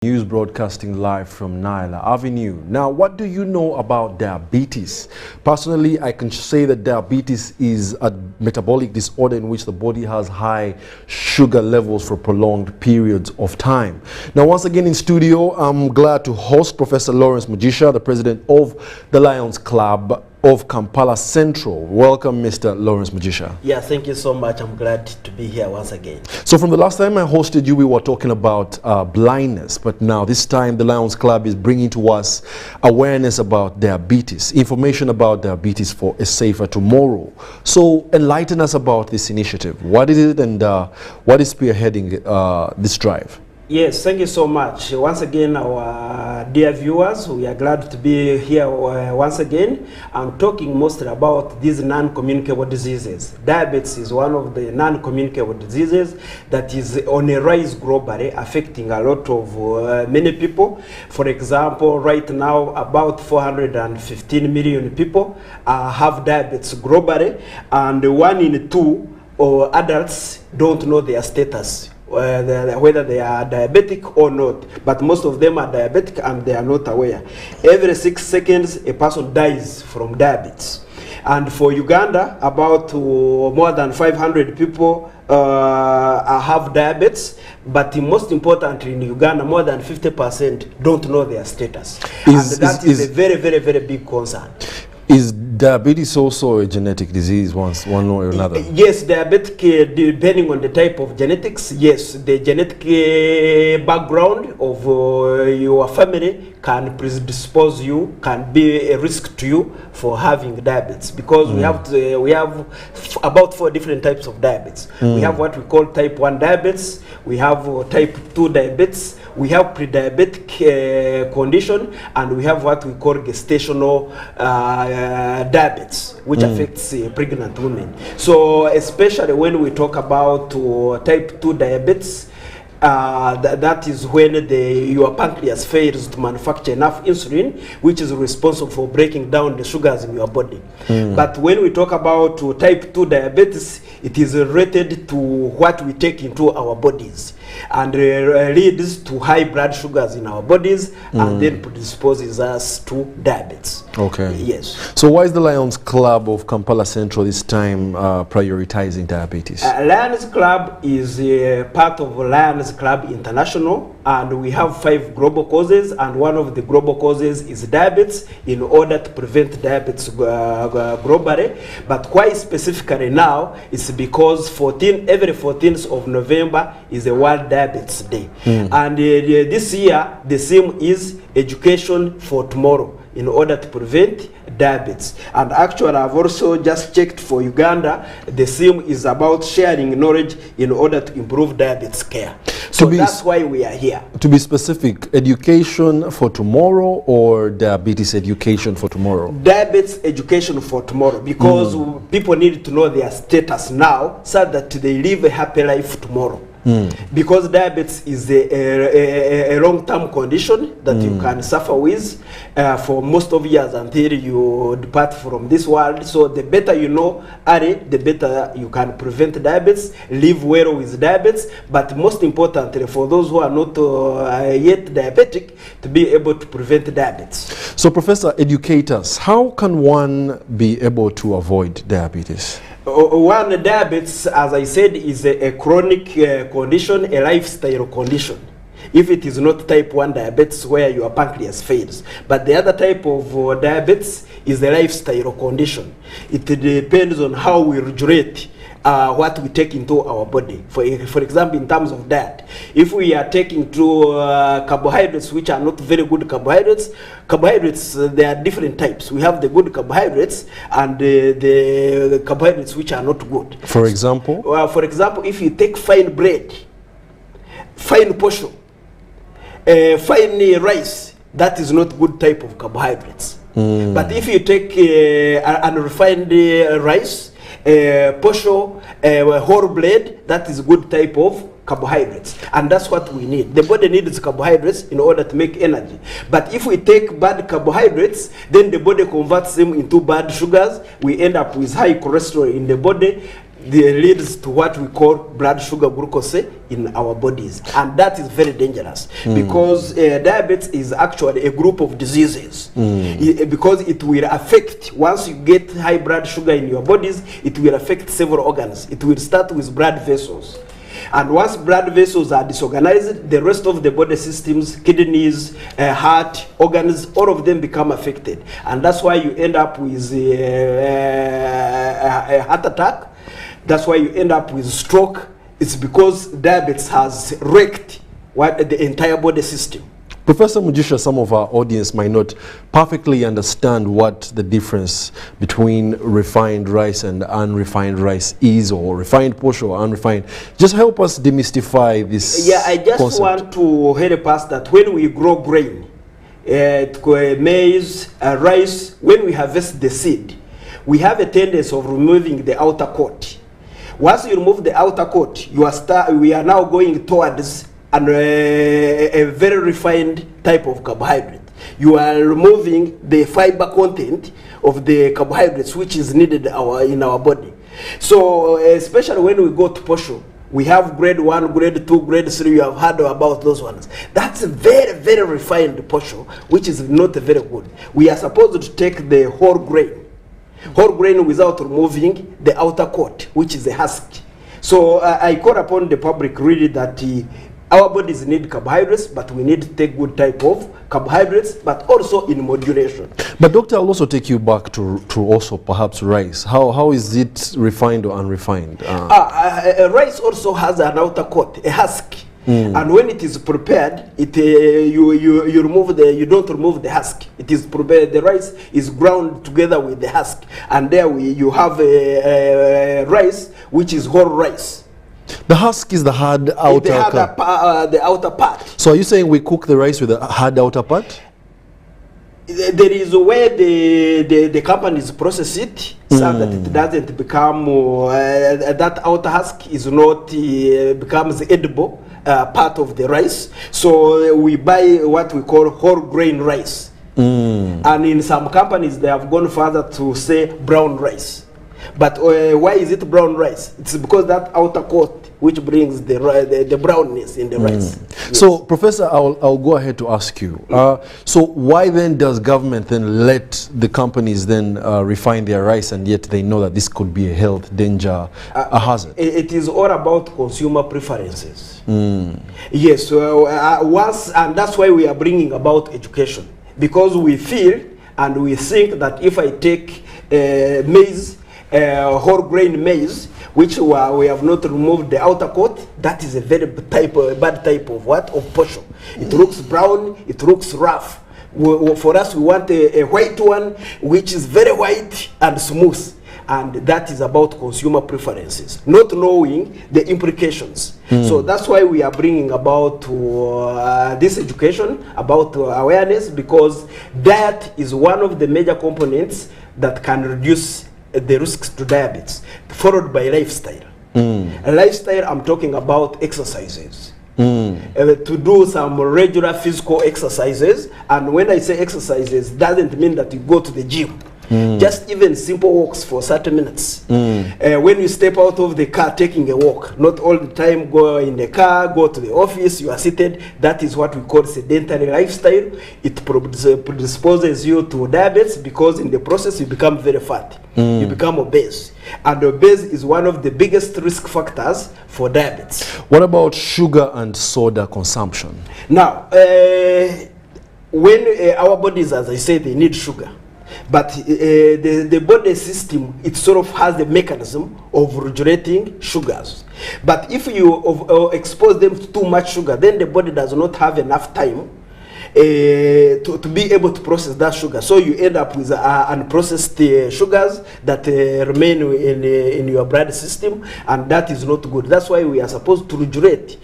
News broadcasting live from Naila Avenue. Now, what do you know about diabetes? Personally, I can say that diabetes is a metabolic disorder in which the body has high sugar levels for prolonged periods of time. Now, once again in studio, I'm glad to host Professor Lawrence Mugisha, the president of the Lions Club of Kampala Central. Welcome, Mr. Lawrence Mugisha. Yeah, thank you so much. I'm glad to be here once again. So from the last time I hosted you, we were talking about blindness, but now this time the Lions Club is bringing to us awareness about diabetes, information about diabetes for a safer tomorrow. So enlighten us about this initiative. What is it and what is spearheading this drive? Yes, thank you so much. Once again, our dear viewers, we are glad to be here once again. I'm talking mostly about these non-communicable diseases. Diabetes is one of the non-communicable diseases that is on a rise globally, affecting a lot of many people. For example, right now, about 415 million people have diabetes globally, and 1 in 2 adults don't know their status. Whether they are diabetic or not, but most of them are diabetic and they are not aware. Every 6 seconds a person dies from diabetes. And for Uganda, about more than 500 people have diabetes, but most importantly in Uganda, more than 50% don't know their status. And that is a very, very, very big concern. Is diabetes also a genetic disease one way or another? Yes, diabetic, depending on the type of genetics, yes, the genetic background of your family can predispose you, can be a risk to you for having diabetes, because we have about 4 different types of diabetes. We have what we call type 1 diabetes, we have type 2 diabetes, we have pre-diabetic condition, and we have what we call gestational diabetes, which affects pregnant women. So especially when we talk about type 2 diabetes, that is when your pancreas fails to manufacture enough insulin, which is responsible for breaking down the sugars in your body. But when we talk about type 2 diabetes, it is related to what we take into our bodies, and leads to high blood sugars in our bodies, and then predisposes us to diabetes. Okay. Yes. So why is the Lions Club of Kampala Central this time prioritizing diabetes? Lions Club is part of Lions Club International, and we have 5 global causes, and one of the global causes is diabetes, in order to prevent diabetes globally. But quite specifically now, it's because every 14th of November is a World Diabetes Day. And this year, the theme is Education for Tomorrow, in order to prevent diabetes. And actually, I've also just checked for Uganda, the theme is about sharing knowledge in order to improve diabetes care. So that's why we are here. To be specific, education for tomorrow or diabetes education for tomorrow? Diabetes education for tomorrow, because people need to know their status now so that they live a happy life tomorrow. Because diabetes is a long-term condition that you can suffer with for most of years until you depart from this world. So the better you know early, the better you can prevent diabetes, live well with diabetes, but most importantly for those who are not yet diabetic, to be able to prevent diabetes. So Professor, educate us. How can one be able to avoid diabetes? One, diabetes, as I said, is a chronic condition, a lifestyle condition. If it is not type 1 diabetes where your pancreas fails. But the other type of diabetes is a lifestyle condition. It depends on how we regulate what we take into our body. For example, in terms of diet, if we are taking carbohydrates which are not very good carbohydrates, there are different types. We have the good carbohydrates and the carbohydrates which are not good. For example? For example, if you take fine bread, fine portion, fine rice, that is not good type of carbohydrates. But if you take unrefined rice, portion, whole bread, that is good type of carbohydrates, and that's what we need. The body needs carbohydrates in order to make energy. But if we take bad carbohydrates, then the body converts them into bad sugars. We end up with high cholesterol in the body. leads to what we call blood sugar glucose in our bodies, and that is very dangerous because diabetes is actually a group of diseases. Because it will affect, once you get high blood sugar in your bodies, it will affect several organs. It will start with blood vessels, and once blood vessels are disorganized, the rest of the body systems, kidneys, heart, organs, all of them become affected, and that's why you end up with a heart attack. That's why you end up with stroke. It's because diabetes has wrecked the entire body system. Professor Mugisha, some of our audience might not perfectly understand what the difference between refined rice and unrefined rice is, or refined posho or unrefined. Just help us demystify this. Yeah, I just concept. want to help us that when we grow grain, maize, rice, when we harvest the seed, we have a tendency of removing the outer coat. Once you remove the outer coat, we are now going towards a very refined type of carbohydrate. You are removing the fiber content of the carbohydrates which is needed in our body. So especially when we go to posho, we have grade 1, grade 2, grade 3. You have heard about those ones. That's a very, very refined posho, which is not very good. We are supposed to take the whole grain without removing the outer coat, which is the husk. So I call upon the public really that our bodies need carbohydrates, but we need to take good type of carbohydrates, but also in moderation. But doctor, I'll also take you back to also perhaps rice. How is it refined or unrefined? Rice also has an outer coat, a husk. And when it is prepared, you don't remove the husk. It is prepared. The rice is ground together with the husk, and there you have a rice which is whole rice. The husk is the hard outer the outer part. So are you saying we cook the rice with a hard outer part? There is a way the companies process it so that it doesn't become that outer husk is not becomes edible part of the rice. So we buy what we call whole grain rice, and in some companies they have gone further to say brown rice. But why is it brown rice? It's because that outer coat which brings the brownness in the rice. Yes. So, Professor, I'll go ahead to ask you. So why then does government then let the companies then refine their rice, and yet they know that this could be a health danger, a hazard? It is all about consumer preferences. Yes, and that's why we are bringing about education, because we feel and we think that if I take maize, whole grain maize, which we have not removed the outer coat, that is a very bad type of what? Of posho. It looks brown, it looks rough. For us, we want a white one, which is very white and smooth. And that is about consumer preferences, not knowing the implications. So that's why we are bringing about this education, about awareness, because that is one of the major components that can reduce the risks to diabetes, followed by lifestyle. Lifestyle, I'm talking about exercises. To do some regular physical exercises, and when I say exercises, doesn't mean that you go to the gym. Just even simple walks for 30 minutes. When you step out of the car taking a walk, not all the time go in the car, go to the office, you are seated. That is what we call sedentary lifestyle. It predisposes you to diabetes, because in the process you become very fat. You become obese. And obese is one of the biggest risk factors for diabetes. What about sugar and soda consumption? Now, when our bodies, as I said, they need sugar. But the body system, it sort of has the mechanism of regulating sugars. But if you expose them to too much sugar, then the body does not have enough time to be able to process that sugar. So you end up with unprocessed sugars that remain in your blood system, and that is not good. That's why we are supposed to regulate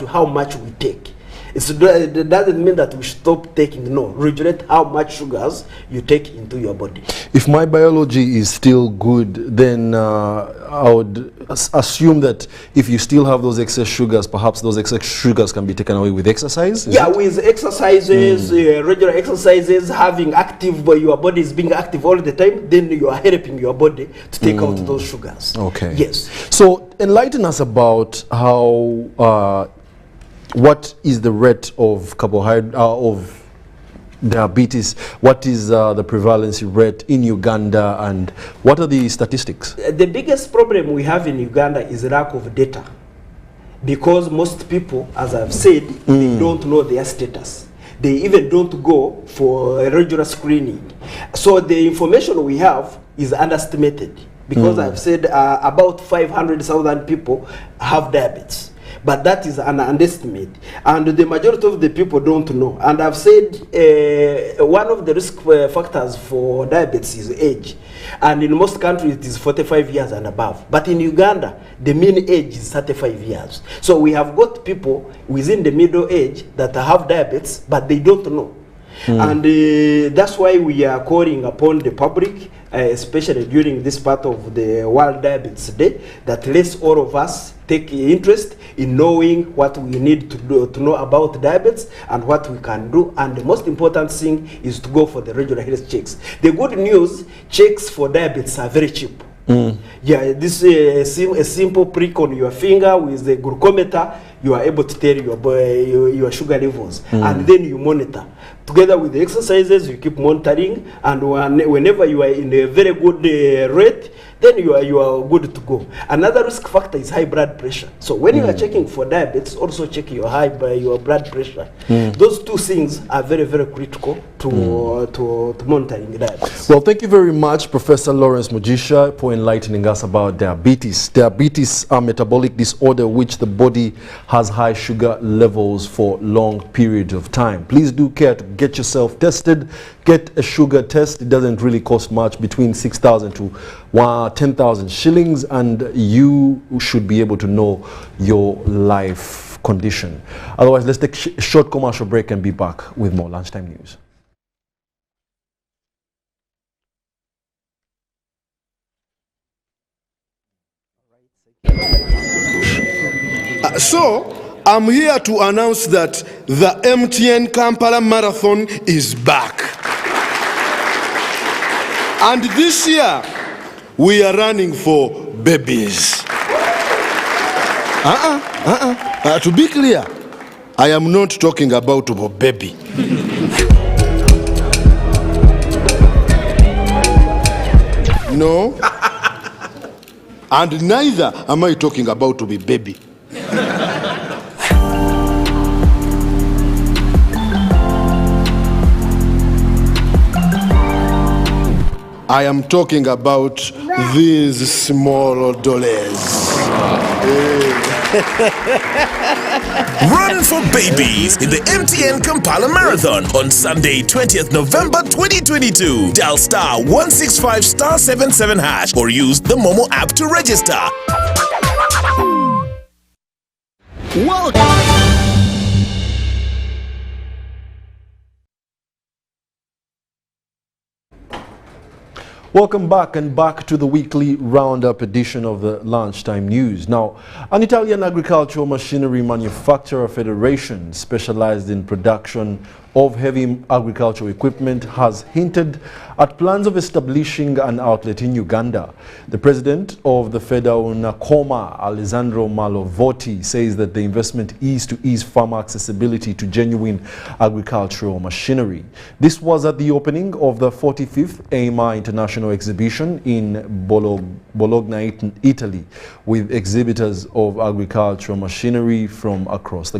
how much we take. It doesn't mean that we stop taking. No, regulate how much sugars you take into your body. If my biology is still good, then I would assume that if you still have those excess sugars, perhaps those excess sugars can be taken away with exercise? Yeah, with exercises, regular exercises, having active, your body is being active all the time, then you are helping your body to take out those sugars. Okay. Yes. So enlighten us about how, what is the rate of carbohydrate, of diabetes, what is the prevalence rate in Uganda, and what are the statistics? The biggest problem we have in Uganda is lack of data, because most people, as I've said, they don't know their status. They even don't go for a regular screening. So the information we have is underestimated, because I've said about 500,000 people have diabetes. But that is an underestimate, and the majority of the people don't know. And I've said one of the risk factors for diabetes is age, and in most countries it is 45 years and above. But in Uganda, the mean age is 35 years. So we have got people within the middle age that have diabetes, but they don't know. And that's why we are calling upon the public, especially during this part of the World Diabetes Day, that let's all of us take interest in knowing what we need to do, to know about diabetes and what we can do. And the most important thing is to go for the regular health checks. The good news, checks for diabetes are very cheap. Yeah, this is a simple prick on your finger with the glucometer. You are able to tell your sugar levels, and then you monitor. Together with the exercises, you keep monitoring, and whenever you are in a very good rate, then you are good to go. Another risk factor is high blood pressure. So when you are checking for diabetes, also check your your blood pressure. Those two things are very, very critical to monitoring diabetes. Well, thank you very much, Professor Lawrence Mugisha, for enlightening us about diabetes. Diabetes are metabolic disorder which the body has high sugar levels for long periods of time. Please do care to get yourself tested. Get a sugar test. It doesn't really cost much, between 6,000 to 10,000 shillings, and you should be able to know your life condition. Otherwise, let's take a short commercial break and be back with more lunchtime news. So, I'm here to announce that the MTN Kampala Marathon is back. And this year, we are running for babies. To be clear, I am not talking about a baby. No. And neither am I talking about to be baby. I am talking about these small dollars. Run for babies in the MTN Kampala Marathon on Sunday, 20th November 2022. Dial *165 *77# or use the Momo app to register. Welcome. Welcome back to the weekly roundup edition of the Lunchtime News. Now, an Italian agricultural machinery manufacturer federation specialized in production of heavy agricultural equipment has hinted at plans of establishing an outlet in Uganda. The president of the Federaunacoma, Alessandro Malovotti, says that the investment is to ease farmer accessibility to genuine agricultural machinery. This was at the opening of the 45th EIMA International Exhibition in Bologna, Italy, with exhibitors of agricultural machinery from across the globe.